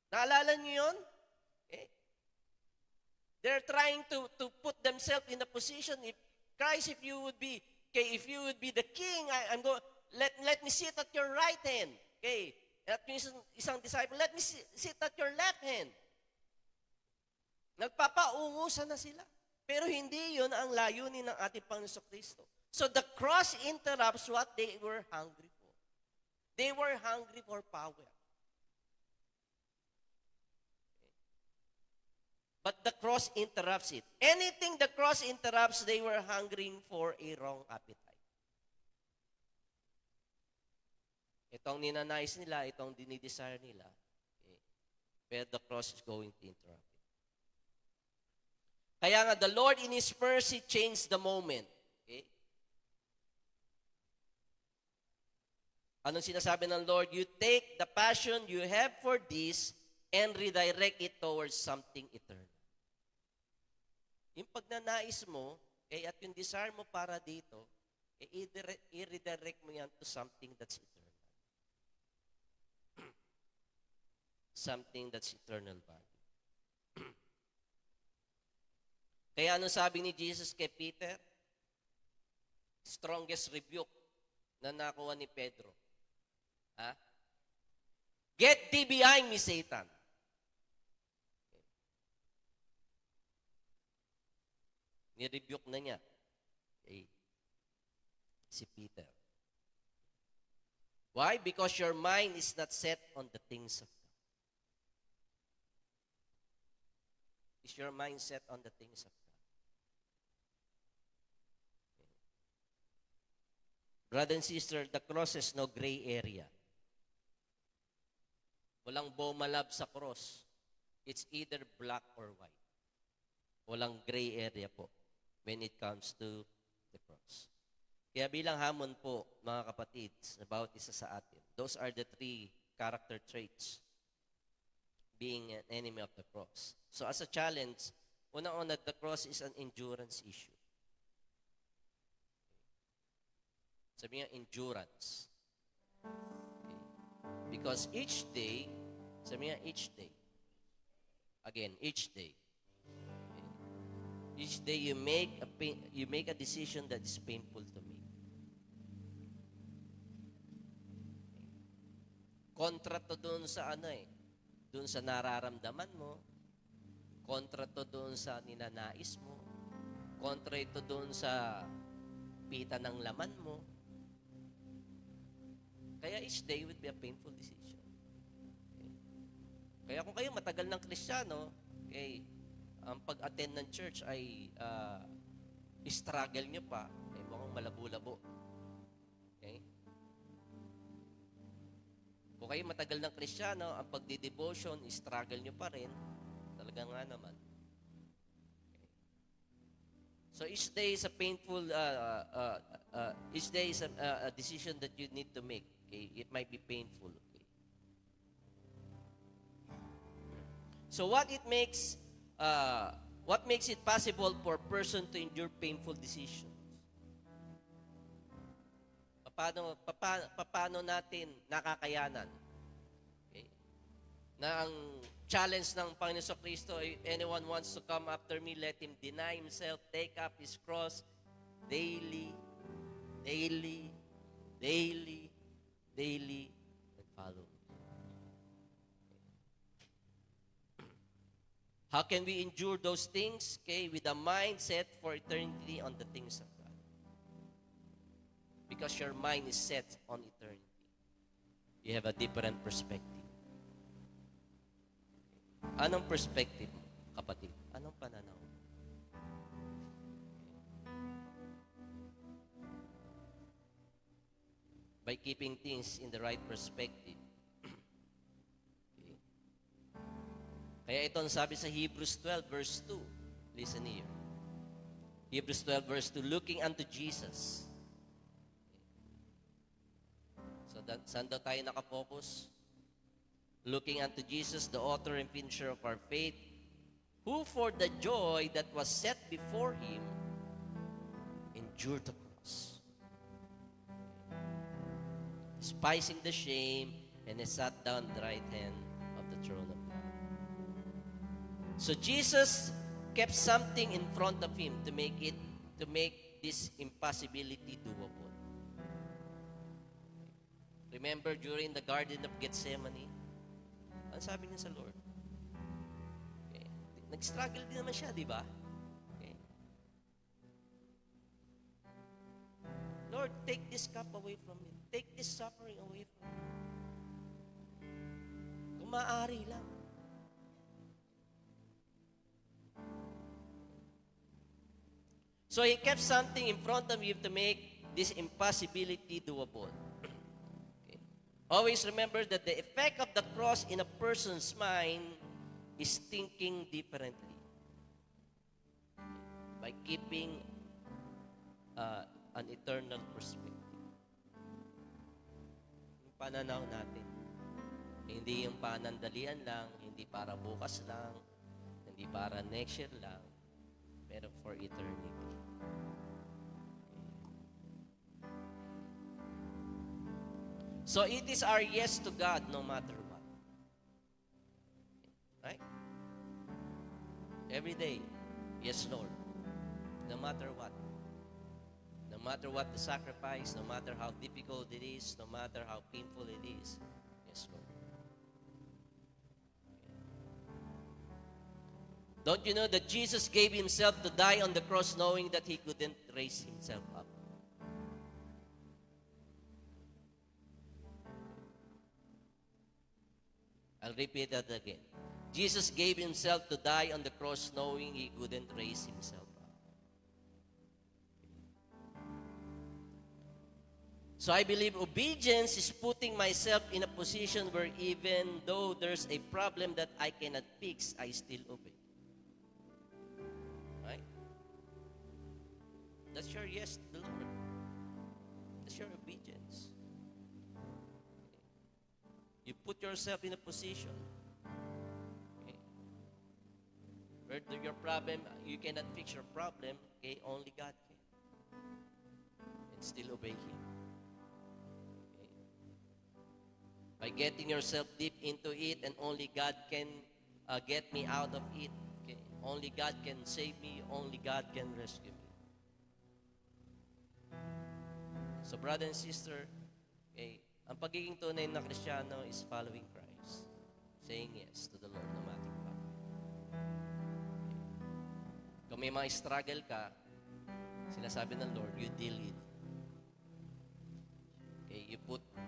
Naalala niyo yun? Okay. They're trying to put themselves in a position, if Christ, if you would be the king, let me sit at your right hand. Okay. At yung isang disciple, let me sit at your left hand. Nagpapaungusan na sila. Pero hindi yun ang layunin ng ating Panginoon Kristo. So the cross interrupts what they were hungry for. They were hungry for power. Okay. But the cross interrupts it. Anything the cross interrupts, they were hungering for a wrong appetite. Itong ninanais nila, itong dinidesire nila. Okay. But the cross is going to interrupt it. Kaya nga, the Lord in His mercy changed the moment. Okay? Anong sinasabi ng Lord? You take the passion you have for this and redirect it towards something eternal. Yung pagnanais mo, at yung desire mo para dito, i-redirect mo yan to something that's eternal. Something that's eternal value. Kaya ano sabi ni Jesus kay Peter? Strongest rebuke na nakuha ni Pedro. Get thee behind me, Satan. Ni-rebuke na niya si Peter. Why? Because your mind is not set on the things of God. Is your mind set on the things of God? Brother and sister, the cross has no gray area. Walang bumalab sa cross. It's either black or white. Walang gray area po when it comes to the cross. Kaya bilang hamon po, mga kapatid, about isa sa atin, those are the 3 character traits being an enemy of the cross. So as a challenge, una-una, the cross is an endurance issue. Sabi niya, endurance. Okay. Because each day, sabi niya, each day. Again, each day. Okay. Each day you make a decision that is painful to me. Okay. Kontra to doon sa doon sa nararamdaman mo. Kontra to doon sa ninanais mo. kontra ito doon sa pita ng laman mo. Kaya each day would be a painful decision. Okay? Kaya kung kayo matagal ng Kristiyano, okay, ang pag-attend ng church ay struggle nyo pa, ay mukhang malabo-labo. Okay? Kung kayo matagal ng Kristiyano, ang pagdi-devotion, struggle nyo pa rin, talaga nga naman. Okay. So each day is a painful, each day is a decision that you need to make. Okay? It might be painful. Okay? So what makes it possible for a person to endure painful decisions? Paano natin nakakayanan? Okay? Na ang challenge ng Panginoon sa Kristo, if anyone wants to come after me, let him deny himself, take up his cross daily, daily, daily, daily, and follow me. How can we endure those things? Okay, with a mindset for eternity on the things of God. Because your mind is set on eternity. You have a different perspective. Anong perspective, kapatid? Anong pananaw? By keeping things in the right perspective. Okay. Kaya ito ang sabi sa Hebrews 12 verse 2. Listen here. Hebrews 12 verse 2, looking unto Jesus. So, saan daw tayo nakafocus? Looking unto Jesus, the author and finisher of our faith, who for the joy that was set before him, endured the cross, despising the shame, and he sat down at the right hand of the throne of God. So Jesus kept something in front of him to make this impossibility doable. Remember during the Garden of Gethsemane, ano sabi niya sa Lord? Okay. Nag-struggle din naman siya, di ba? Okay. Lord, take this cup away from me. Take this suffering away from me. Kung maaari lang. So he kept something in front of him to make this impossibility doable. Always remember that the effect of the cross in a person's mind is thinking differently. By keeping an eternal perspective. Yung pananaw natin. Hindi yung panandalian lang, hindi para bukas lang, hindi para next year lang, pero for eternity. So it is our yes to God no matter what. Right? Every day, yes, Lord. No matter what. No matter what the sacrifice, no matter how difficult it is, no matter how painful it is, yes, Lord. Don't you know that Jesus gave himself to die on the cross knowing that he couldn't raise himself up? I'll repeat that again. Jesus gave himself to die on the cross knowing he couldn't raise himself up. So I believe obedience is putting myself in a position where even though there's a problem that I cannot fix, I still obey. Right? That's your yes to the Lord. That's your obedience. You put yourself in a position, okay, where your problem, you cannot fix your problem, okay, only God can. And still obey Him. Okay. By getting yourself deep into it, and only God can get me out of it. Okay. Only God can save me, only God can rescue me. So brother and sister, okay, ang pagiging tunay na Kristiyano is following Christ. Saying yes to the Lord no matter what. Okay. Kung may mga struggle ka, Sinasabi ng Lord, you deal it. Okay,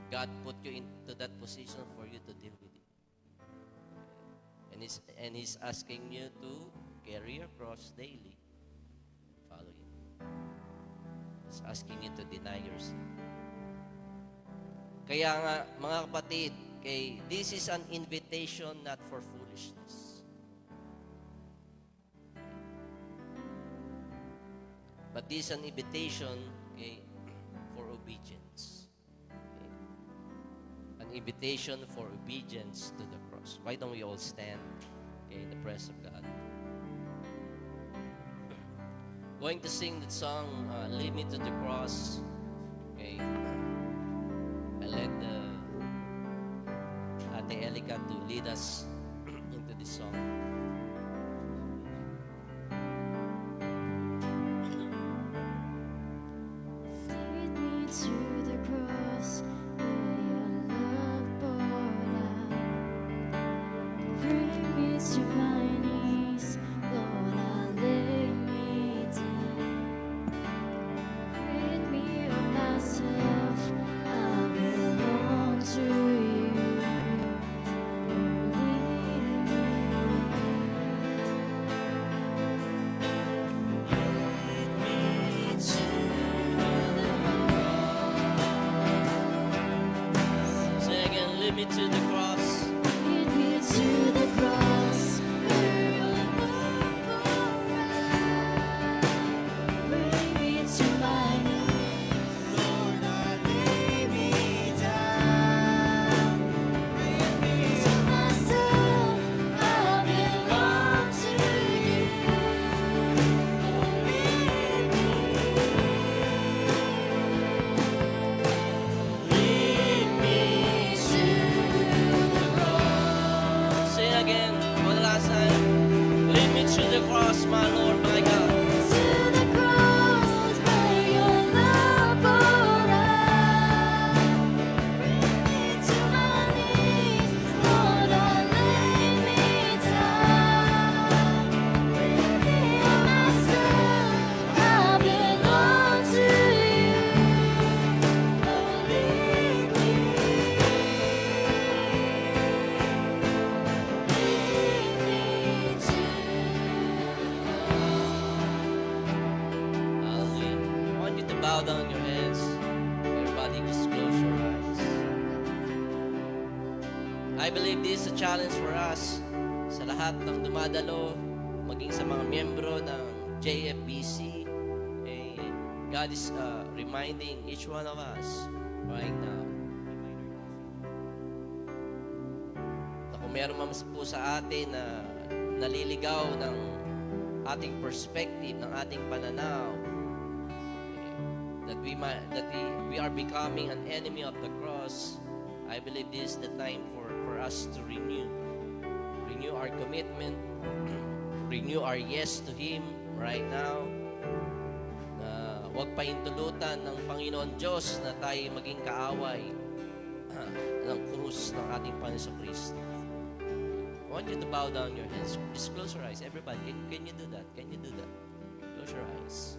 God put you into that position for you to deal with it. And He's asking you to carry your cross daily. Follow Him. He's asking you to deny yourself. Kaya nga, mga kapatid, okay, this is an invitation not for foolishness. But this is an invitation, okay, for obedience. Okay. An invitation for obedience to the cross. Why don't we all stand, okay, in the presence of God? Going to sing the song, Lead Me to the Cross. Okay. I let Ate Elika to lead us into this song. Lead me to the cross where your love poured out. Bring me to my knees, Lord, I lay me down. Rid me of myself, I belong to you. Oh, lead me. Lead me to the Say again, lead me to the cross. Lead me to the cross where your love poured out. Bring me to my knees, Lord, I lay me down. Bring me to myself, I belong to you. Oh, lead me. Lead me to the cross. Say again, one last time. Lead me to the cross, my Lord, my God. To the cross where your love poured out. Bring me to my knees, Lord, I lay me down. Bring me of myself, I belong to you. Oh, lead me. Lead me to Hallelujah. I want you to bow down your heads. Everybody, just close your eyes. I believe this is a challenge for us sa lahat ng dumadalo, maging sa mga miyembro ng JFBC. Eh, God is reminding each one of us right now na kung meron man po sa atin na naliligaw ng ating perspective, ng ating pananaw, that we are becoming an enemy of the cross. I believe this is the time for us to renew our commitment, renew our yes to Him right now. Na huwag pahintulutan ng Panginoon Diyos na tayo maging kaaway ng krus ng ating Panginoon Kristo. I want you to bow down your heads. Just close your eyes. Everybody, can you do that? Can you do that? Close your eyes.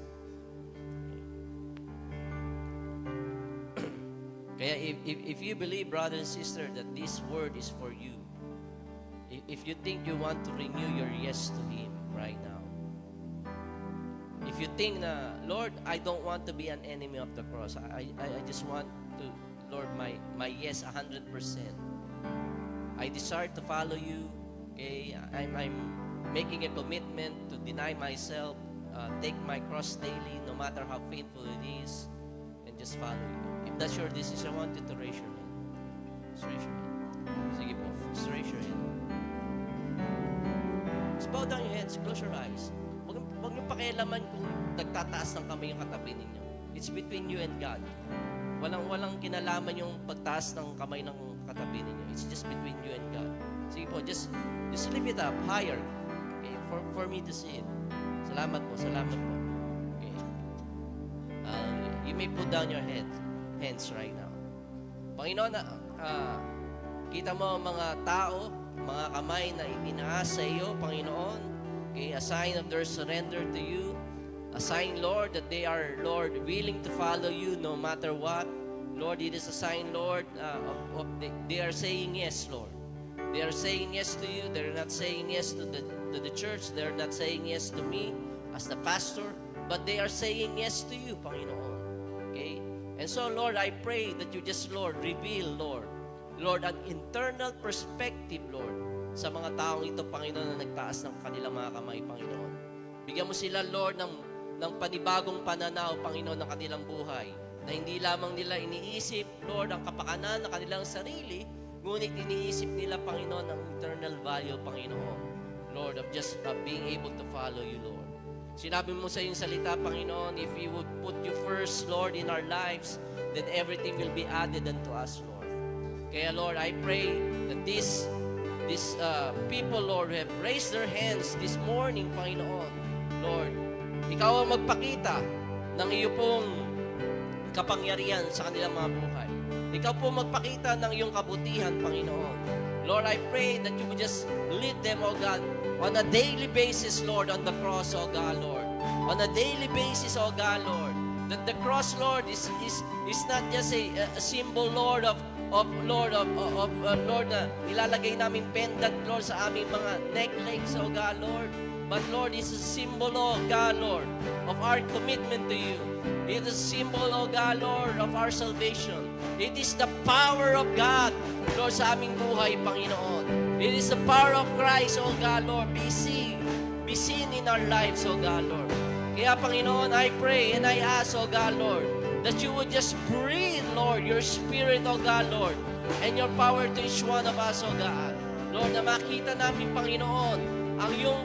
Kaya if you believe, brother and sister, that this word is for you, if you think you want to renew your yes to Him right now, if you think na, Lord, I don't want to be an enemy of the cross, I just want to, Lord, my yes 100%. I desire to follow you. Okay, I'm making a commitment to deny myself, take my cross daily, no matter how painful it is, and just follow you. If that's your decision, I want you to raise your hand. Just raise your hand. Sige po, just raise your hand. Just bow down your heads, close your eyes. Huwag niyo pakialaman kung nagtataas ng kamay yung katabi ninyo. It's between you and God. Walang kinalaman yung pagtaas ng kamay ng katabi ninyo. It's just between you and God. Sige po, just lift it up higher. Okay, for me to see it. Salamat po. Okay. You may put down your hands right now. Panginoon, kita mo ang mga tao, mga kamay na ipinaas sa iyo, Panginoon. Okay, a sign of their surrender to you. A sign, Lord, that they are, Lord, willing to follow you no matter what. Lord, it is a sign, Lord, they are saying yes, Lord. They are saying yes to you. They're not saying yes to the church. They're not saying yes to me as the pastor, but they are saying yes to you, Panginoon. Okay? And so, Lord, I pray that you just, Lord, reveal, Lord, an internal perspective, Lord, sa mga taong ito, Panginoon, na nagtaas ng kanilang mga kamay, Panginoon. Bigyan mo sila, Lord, ng panibagong pananaw, Panginoon, ng kanilang buhay, na hindi lamang nila iniisip, Lord, ang kapakanan ng kanilang sarili, ngunit iniisip nila, Panginoon, ang eternal value, Panginoon, Lord, of just being able to follow you, Lord. Sinabi mo sa iyong salita, Panginoon, if we would put you first, Lord, in our lives, then everything will be added unto us, Lord. Kaya, Lord, I pray that these people, Lord, who have raised their hands this morning, Panginoon, Lord, ikaw ang magpakita ng iyo pong kapangyarihan sa kanilang mga buhay. Ikaw po magpakita ng iyong kabutihan, Panginoon. Lord, I pray that you would just lead them, O God, on a daily basis, Lord, on the cross, O God, Lord. On a daily basis, O God, Lord. That the cross, Lord, is not just a symbol, Lord, Lord, ilalagay namin pendant, Lord, sa aming mga necklace, O God, Lord. But, Lord, it's a symbol, O God, Lord, of our commitment to you. It is a symbol, O God, Lord, of our salvation. It is the power of God, Lord, sa aming buhay, Panginoon. It is the power of Christ, O God, Lord, be seen in our lives, O God, Lord. Kaya, Panginoon, I pray and I ask, O God, Lord, that you would just breathe, Lord, your Spirit, O God, Lord, and your power to each one of us, O God. Lord, na makita namin, Panginoon, ang iyong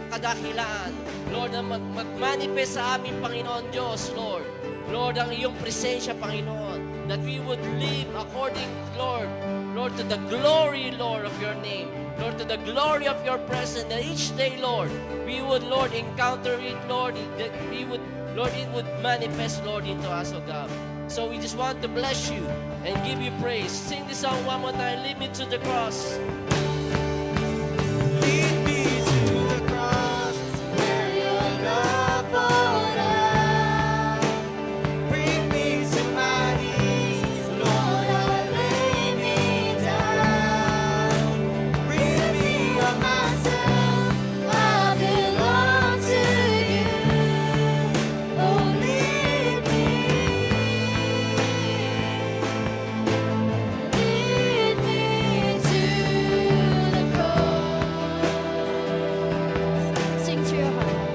kadakilaan. Lord, na mag-manifest sa amin, Panginoon Diyos, Lord. Lord, ang iyong presensya, Panginoon, that we would live according, Lord, to the glory, Lord, of your name. Lord, to the glory of your presence, that each day, Lord, we would, Lord, encounter it, Lord, that we would, Lord, it would manifest, Lord, into us, O God. So we just want to bless you and give you praise. Sing this song one more time. Lead me to the cross. Lead me to the cross where your love poured out. Bring me to my knees, Lord, I lay me down. Rid me of myself, I belong to you. Oh, lead me to the cross. Sing to your heart.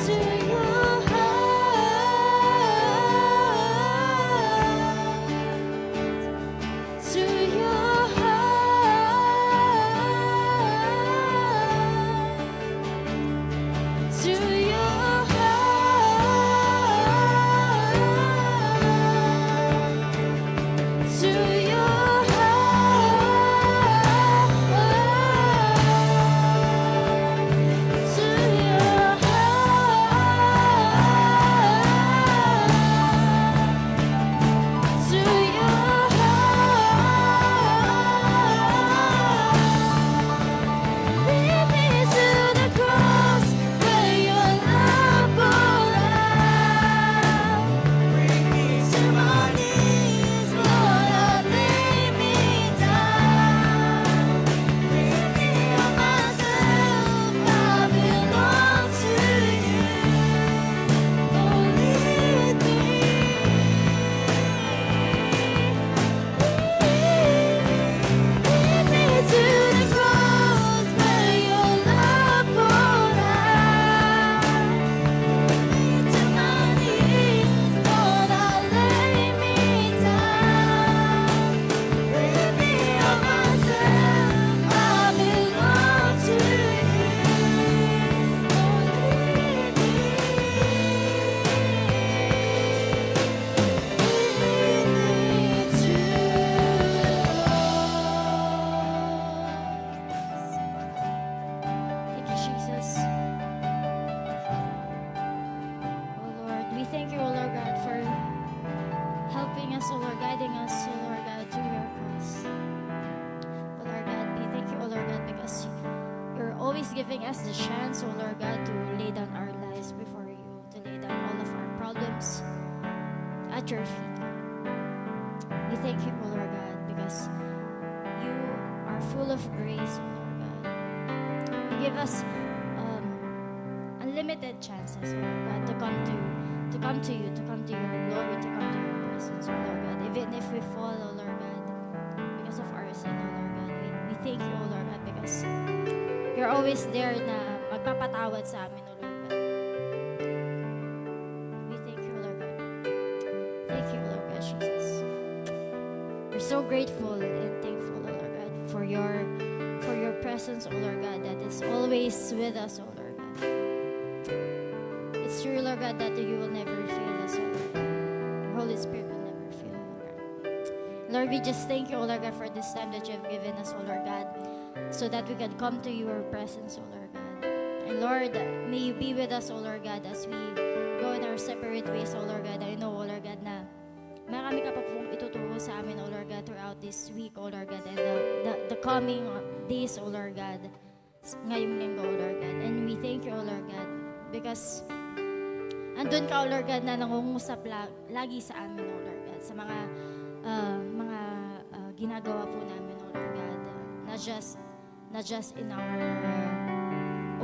To your heart. To your heart. To your heart. To your heart. To your heart. To your heart. Lead me to the cross where your love poured out. Bring me to my knees, Lord, I lay me down. Rid me of myself, I belong to you. Oh, lead me to the cross where your love poured out. To my knees, Lord, I lay me down. Rid me of myself, I belong to you. Oh, lead me to the cross. Thank you, Jesus. Oh Lord, we thank you, oh Lord God, for helping us, oh Lord, guiding us, oh Lord God, to your cross. Oh Lord God, we thank you, oh Lord God, because you're always giving us the chance, oh Lord God, to lay down our at your feet. We thank you, O Lord God, because you are full of grace, O Lord God. You give us unlimited chances, O Lord God, to come to you, to come to your glory, to come to your presence, O Lord God. Even if we fall, O Lord God, because of our sin, O Lord God, we thank you, O Lord God, because you're always there na magpapatawad sa amin, O Lord God. We thank you, O Lord God. Thank you, O Lord God, Jesus. We're so grateful and thankful, O Lord God, for your presence, O Lord God, that is always with us, O Lord God. It's true, Lord God, that you will never fail us, O Lord God. Your Holy Spirit will never fail, O Lord God. Lord, we just thank you, O Lord God, for this time that you have given us, O Lord God, so that we can come to your presence, O Lord God. And Lord, may you be with us, O Lord God, as we go in our separate ways, O Lord God. I know, O Lord God, na marami ka pa pong ituturo sa amin, O Lord God, throughout this week, O Lord God, and the coming days, O Lord God, ngayong linggo, O Lord God. And we thank you, O Lord God, because andun ka, O Lord God, na nangungusap lagi sa amin, O Lord God, sa mga ginagawa po namin, O Lord God, not just in our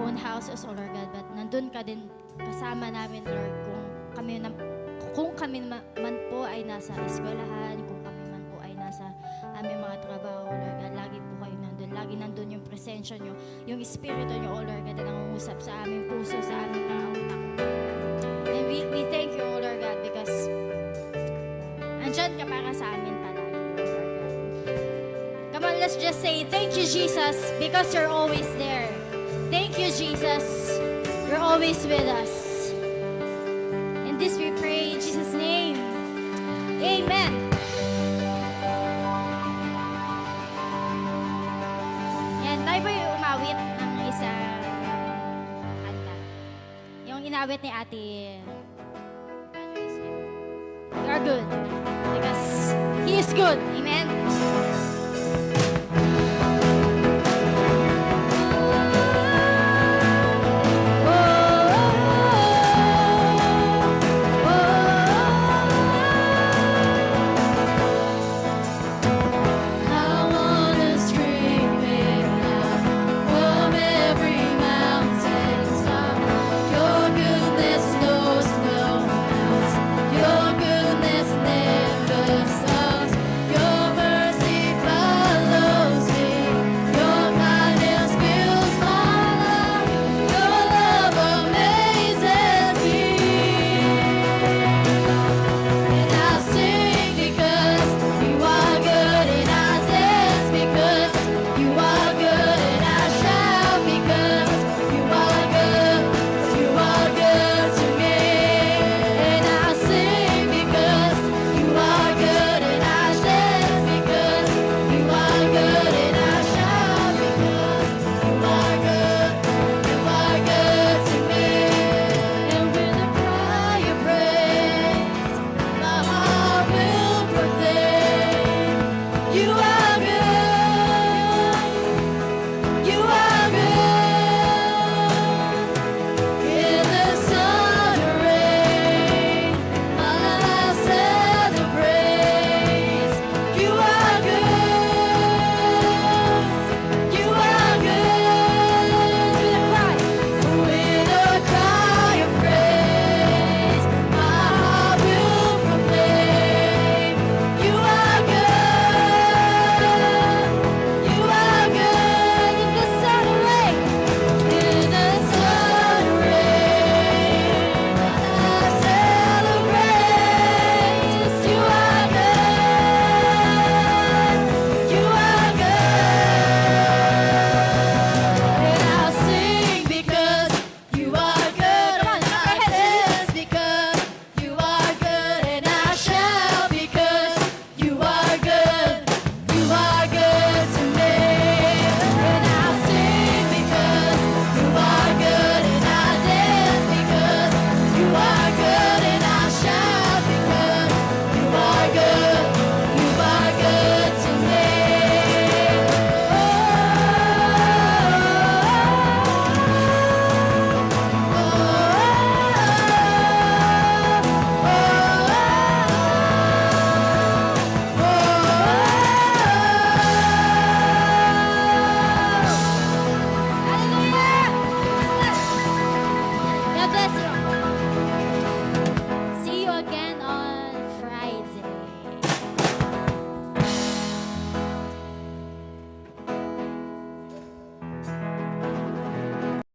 own houses, O Lord God, but nandun ka din kasama namin, Lord, kung kami man po ay nasa eskwelahan, kung kami man po ay nasa aming mga trabaho, O Lord God, lagi po kayo nandun. Lagi nandun yung presensya nyo, yung espiritu nyo, O Lord God, na nangungusap sa aming puso, sa aming mga utak. And we thank you, O Lord God, because andyan ka para sa amin palagi, O Lord God. Come on, let's just say, thank you, Jesus, because you're always there. Thank you, Jesus. You're always with us. And this we pray in Jesus' name. Amen. Yan, tayo po yung umawit ng isang kanta. Yung inawit ni Ate. You are good. Because He is good. Amen.